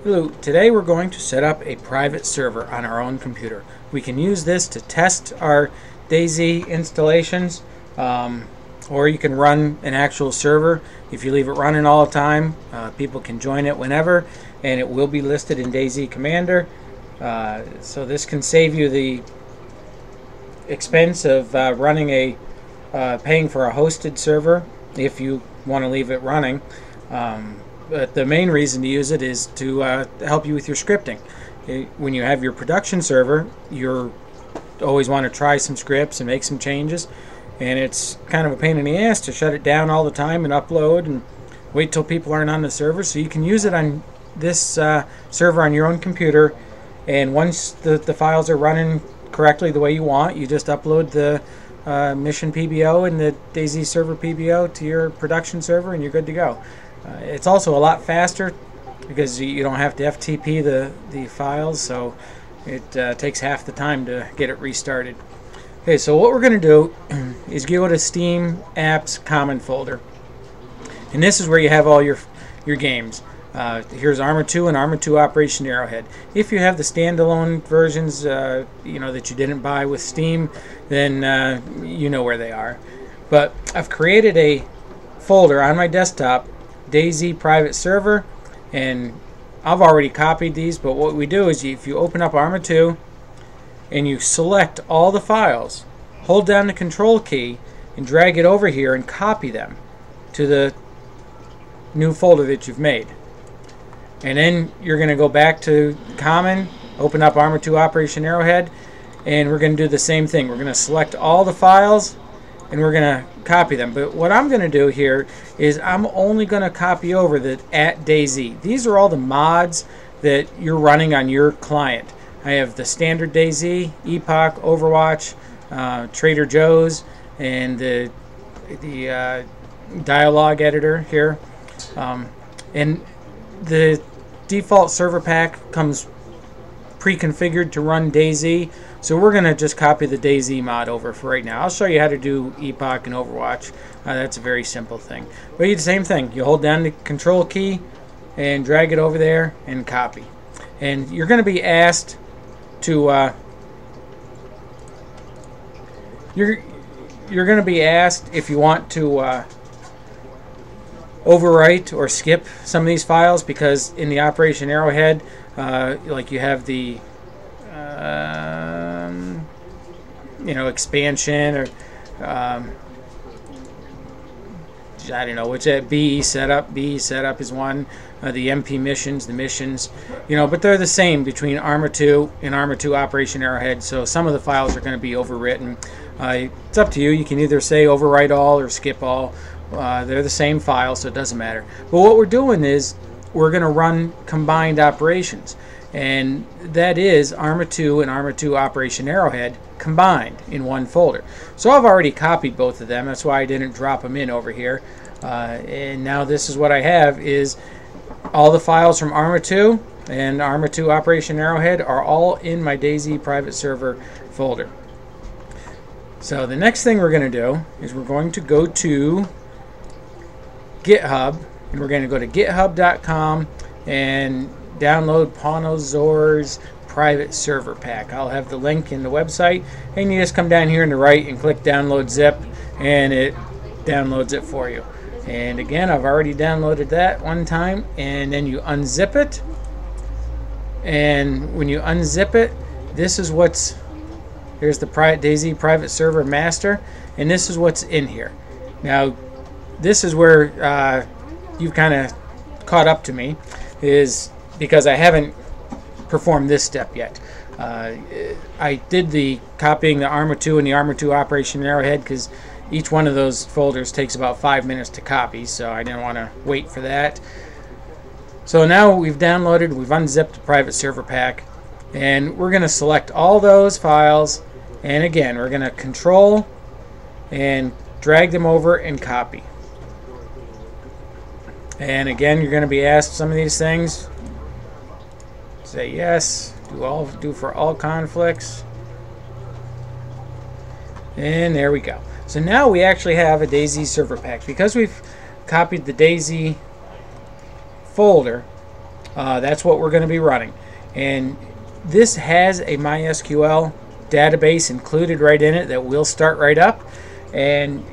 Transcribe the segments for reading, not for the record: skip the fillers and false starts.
Hello, today we're going to set up a private server on our own computer. We can use this to test our DayZ installations, or you can run an actual server. If you leave it running all the time, people can join it whenever, and it will be listed in DayZ Commander. So this can save you the expense of paying for a hosted server if you want to leave it running. But the main reason to use it is to help you with your scripting. When you have your production server, you always want to try some scripts and make some changes, and it's kind of a pain in the ass to shut it down all the time and upload and wait till people aren't on the server. So you can use it on this server on your own computer, and once the files are running correctly the way you want, you just upload the mission PBO and the DayZ server PBO to your production server, and you're good to go. It's also a lot faster because you don't have to FTP the files, so it takes half the time to get it restarted. Okay, so what we're going to do is go to Steam Apps Common folder, and this is where you have all your games. Here's Arma 2 and Arma 2 Operation Arrowhead. If you have the standalone versions, that you didn't buy with Steam, then you know where they are. But I've created a folder on my desktop, DayZ Private Server, and I've already copied these. But what we do is, if you open up Arma 2 and you select all the files, hold down the Control key and drag it over here and copy them to the new folder that you've made. And then you're going to go back to Common, open up Arma 2 Operation Arrowhead, and we're going to do the same thing. We're going to select all the files and we're going to copy them. But what I'm going to do here is I'm only going to copy over the @DayZ. These are all the mods that you're running on your client. I have the standard DayZ, Epoch, Overwatch, Trader Joe's, and the dialogue editor here. And the default server pack comes pre-configured to run DayZ, so we're going to just copy the DayZ mod over for right now. I'll show you how to do Epoch and Overwatch. That's a very simple thing. But you do the same thing. You hold down the Control key and drag it over there and copy. And you're going to be asked to you're going to be asked if you want to overwrite or skip some of these files, because in the Operation Arrowhead, like you have the expansion, or I don't know which BE setup. BE setup is one. The MP missions, the missions, but they're the same between Arma 2 and Arma 2 Operation Arrowhead. So some of the files are going to be overwritten. It's up to you. You can either say overwrite all or skip all. They're the same file, so it doesn't matter. But what we're doing is we're going to run combined operations, and that is Arma 2 and Arma 2 Operation Arrowhead combined in one folder. So I've already copied both of them. That's why I didn't drop them in over here. And now this is what I have, is all the files from Arma 2 and Arma 2 Operation Arrowhead are all in my DayZ private server folder. So the next thing we're going to do is we're going to go to GitHub, and we're going to go to github.com and download Ponozor's private server pack. I'll have the link in the website, and you just come down here on the right and click download zip, and it downloads it for you. And again, I've already downloaded that one time, and then you unzip it, and when you unzip it, this is here's the DayZ private server master, and this is what's in here. Now this is where you've kind of caught up to me, is because I haven't performed this step yet. I did the copying the Arma 2 and the Arma 2 Operation Arrowhead because each one of those folders takes about 5 minutes to copy, so I didn't want to wait for that. So now we've unzipped the private server pack, and we're going to select all those files, and again we're going to control and drag them over and copy. And again, you're going to be asked some of these things. Say yes. Do for all conflicts. And there we go. So now we actually have a DayZ server pack. Because we've copied the DayZ folder, That's what we're going to be running. And this has a MySQL database included right in it that will start right up. And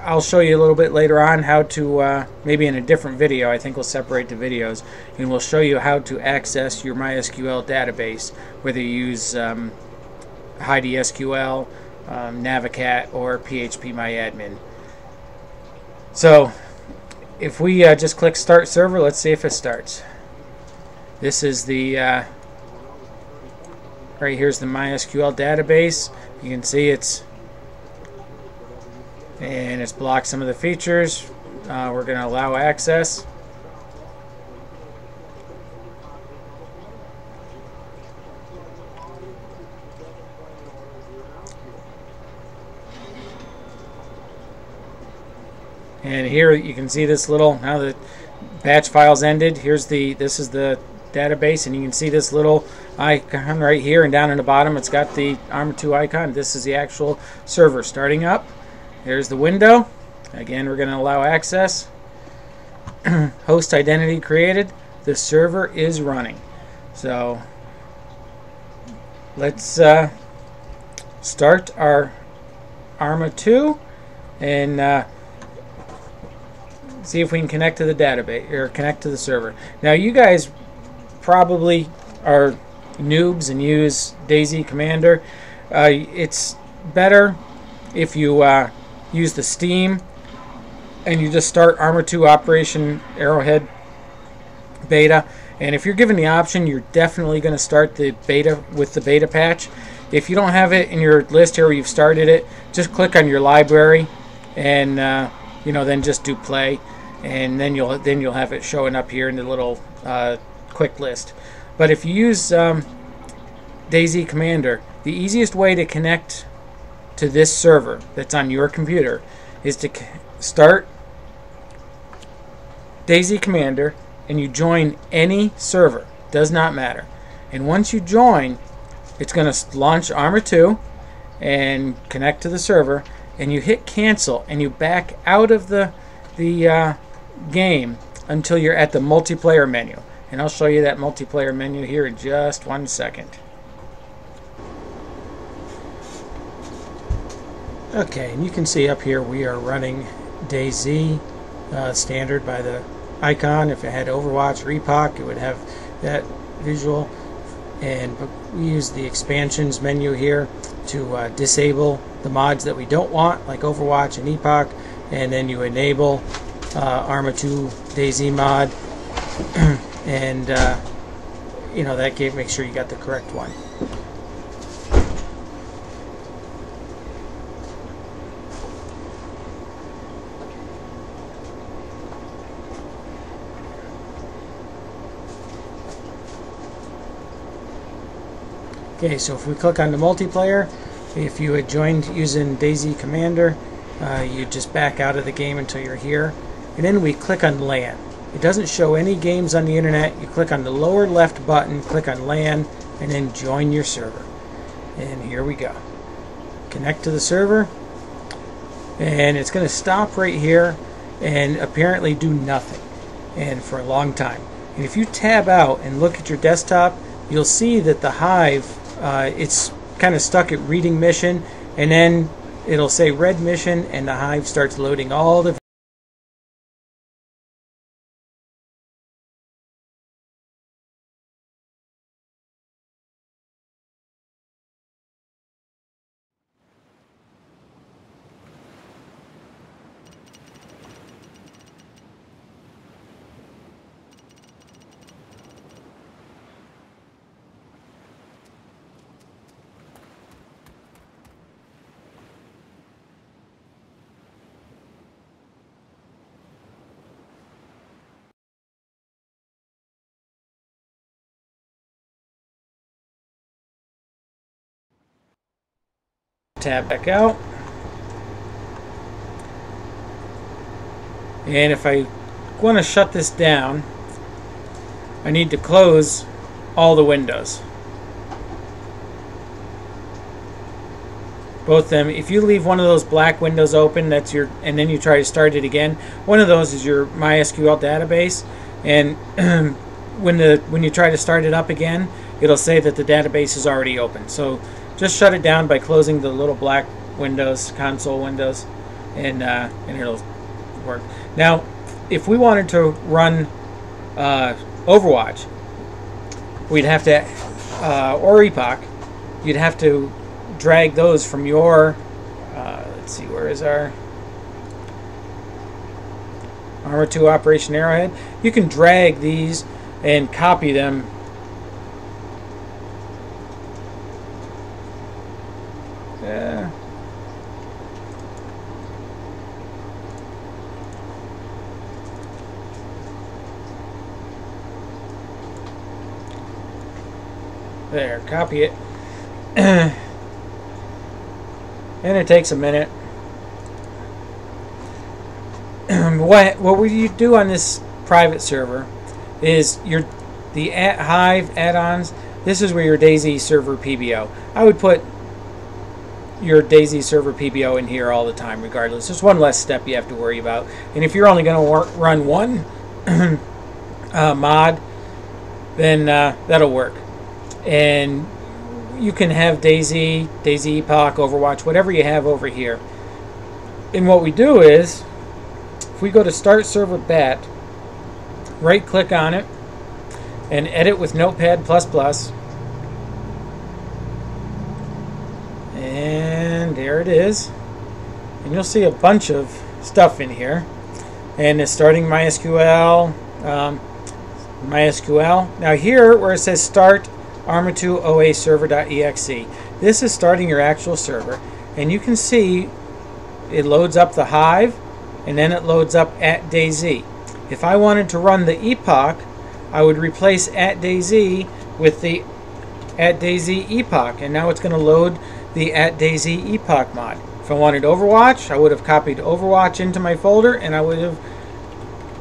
I'll show you a little bit later on how to, maybe in a different video, I think we'll separate the videos, and we'll show you how to access your MySQL database, whether you use HeidiSQL, Navicat, or PHPMyAdmin. So if we just click Start Server, let's see if it starts. This is the, right here's the MySQL database. You can see it's blocked some of the features. We're going to allow access. And here you can see this little, now the batch files ended. This is the database, and you can see this little icon right here, and down in the bottom it's got the Arma 2 icon. This is the actual server starting up. There's the window. Again, we're going to allow access. Host identity created. The server is running. So let's start our Arma 2 and see if we can connect to the database or connect to the server. Now, you guys probably are noobs and use DayZ Commander. It's better if you use the Steam and you just start Arma 2 Operation Arrowhead beta. And if you're given the option, you're definitely going to start the beta with the beta patch. If you don't have it in your list here where you've started it, just click on your library and then just do play, and then you'll have it showing up here in the little quick list. But if you use DayZ Commander, the easiest way to connect to this server that's on your computer is to start DayZ Commander and you join any server. Does not matter. And once you join, it's going to launch Arma 2 and connect to the server, and you hit cancel and you back out of the game until you're at the multiplayer menu. And I'll show you that multiplayer menu here in just 1 second. Okay, and you can see up here we are running DayZ standard by the icon. If it had Overwatch or Epoch, it would have that visual. And we use the expansions menu here to disable the mods that we don't want, like Overwatch and Epoch, and then you enable Arma 2 DayZ mod, and that game, make sure you got the correct one. Okay, so if we click on the multiplayer, if you had joined using DayZ Commander, you just back out of the game until you're here. And then we click on LAN. It doesn't show any games on the internet. You click on the lower left button, click on LAN, and then join your server. And here we go. Connect to the server. And it's going to stop right here and apparently do nothing, and for a long time. And if you tab out and look at your desktop, you'll see that the Hive, it's kind of stuck at reading mission, and then it'll say red mission, and the Hive starts loading all the tab back out. And if I want to shut this down, I need to close all the windows. Both them. If you leave one of those black windows open, that's your, and then you try to start it again, one of those is your MySQL database. And when you try to start it up again, it'll say that the database is already open. So just shut it down by closing the little black windows, console windows, and it'll work. Now, if we wanted to run Overwatch, we'd have to, or Epoch, you'd have to drag those from your, let's see, where is our Armor 2 Operation Arrowhead? You can drag these and copy them. There, copy it. And it takes a minute. What we do on this private server is the Hive add-ons. This is where your DayZ server PBO. I would put your DayZ server PBO in here all the time, regardless. There's one less step you have to worry about. And if you're only going to run one mod, then that'll work. And you can have DayZ, Epoch, Overwatch, whatever you have over here. And what we do is, if we go to Start Server Bat, right click on it, and edit with Notepad++, and there it is. And you'll see a bunch of stuff in here. And it's starting MySQL, Now here, where it says Start Armor2 OA Server.exe, this is starting your actual server, and you can see it loads up the Hive, and then it loads up @DayZ. If I wanted to run the Epoch, I would replace @DayZ with the @DayZ Epoch, and now it's going to load the @DayZ Epoch mod. If I wanted Overwatch, I would have copied Overwatch into my folder, and I would have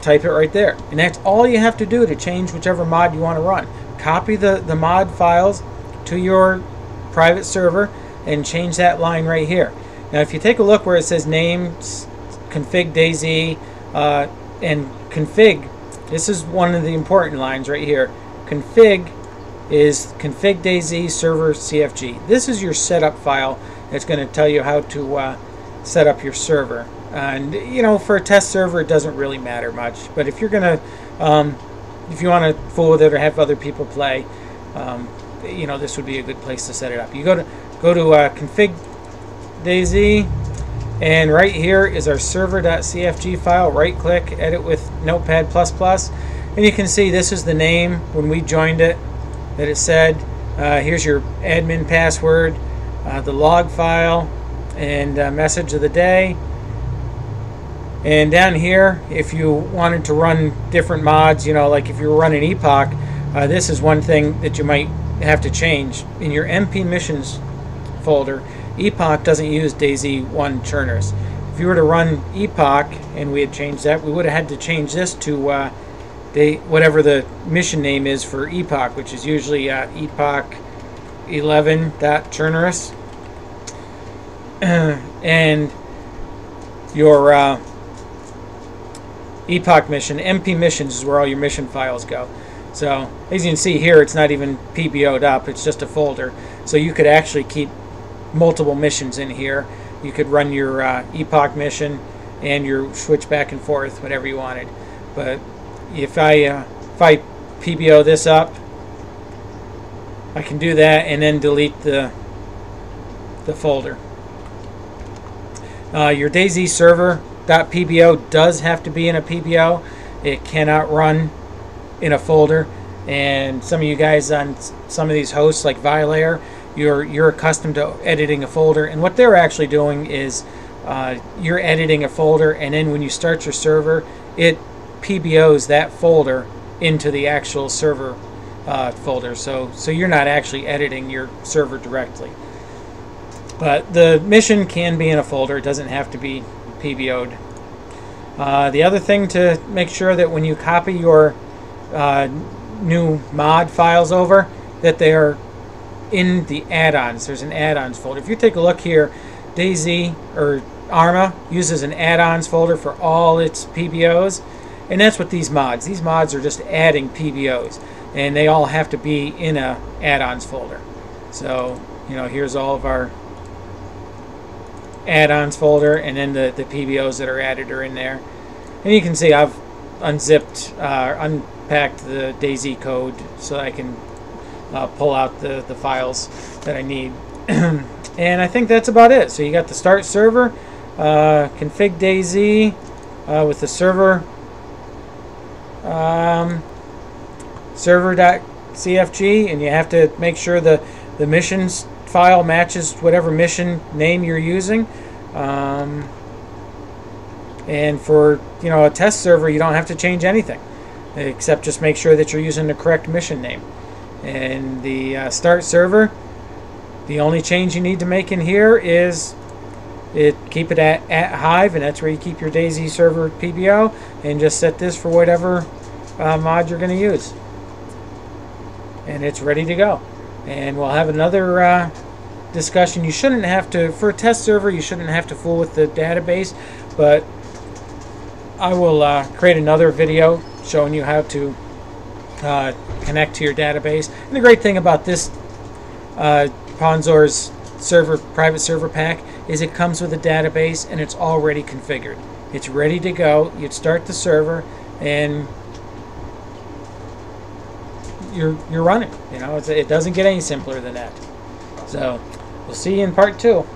typed it right there. And that's all you have to do to change whichever mod you want to run. Copy the mod files to your private server and change that line right here. Now if you take a look where it says name, config DayZ, and config, this is one of the important lines right here. Config is config DayZ server CFG. This is your setup file that's going to tell you how to set up your server. And you know, for a test server it doesn't really matter much, but if you're going to if you want to fool with it or have other people play, you know, this would be a good place to set it up. You go to config DayZ, and right here is our server.cfg file. Right click, edit with Notepad++, and you can see this is the name when we joined it that it said. Here's your admin password, the log file, and message of the day. And down here, if you wanted to run different mods, you know, like if you were running Epoch, this is one thing that you might have to change. In your MP missions folder, Epoch doesn't use DayZ 1 churners. If you were to run Epoch, and we had changed that, we would have had to change this to whatever the mission name is for Epoch, which is usually Epoch 11.churnerus. And your Epoch mission, MP missions, is where all your mission files go. So as you can see here, it's not even PBO'd up, it's just a folder. So you could actually keep multiple missions in here. You could run your Epoch mission and your switch back and forth, whatever you wanted. But if I PBO this up, I can do that and then delete the folder. Your DayZ server.pbo does have to be in a PBO. It cannot run in a folder. And some of you guys on some of these hosts like Violayer, you're accustomed to editing a folder, and what they're actually doing is you're editing a folder, and then when you start your server, it PBOs that folder into the actual server folder. So you're not actually editing your server directly. But the mission can be in a folder. It doesn't have to be PBO'd. The other thing to make sure that when you copy your new mod files over, that they are in the add-ons. There's an add-ons folder. If you take a look here, DayZ or Arma uses an add-ons folder for all its PBOs, And that's what these mods are just adding PBOs, and they all have to be in a add-ons folder. So, you know, here's all of our add-ons folder, and then the PBOs that are added are in there. And you can see I've unzipped, unpacked the DayZ code so I can pull out the files that I need. And I think that's about it. So you got the start server, config DayZ with the server server.cfg, and you have to make sure the missions file matches whatever mission name you're using. And for, you know, a test server, you don't have to change anything except just make sure that you're using the correct mission name. And the start server, the only change you need to make in here is keep it at Hive, and that's where you keep your DayZ server PBO, and just set this for whatever mod you're going to use. And it's ready to go. And we'll have another discussion. You shouldn't have to, for a test server, you shouldn't have to fool with the database, but I will create another video showing you how to connect to your database. And the great thing about this Ponzor's private server pack is it comes with a database and it's already configured. It's ready to go. You'd start the server and you're running. You know, it doesn't get any simpler than that. So we'll see you in part 2.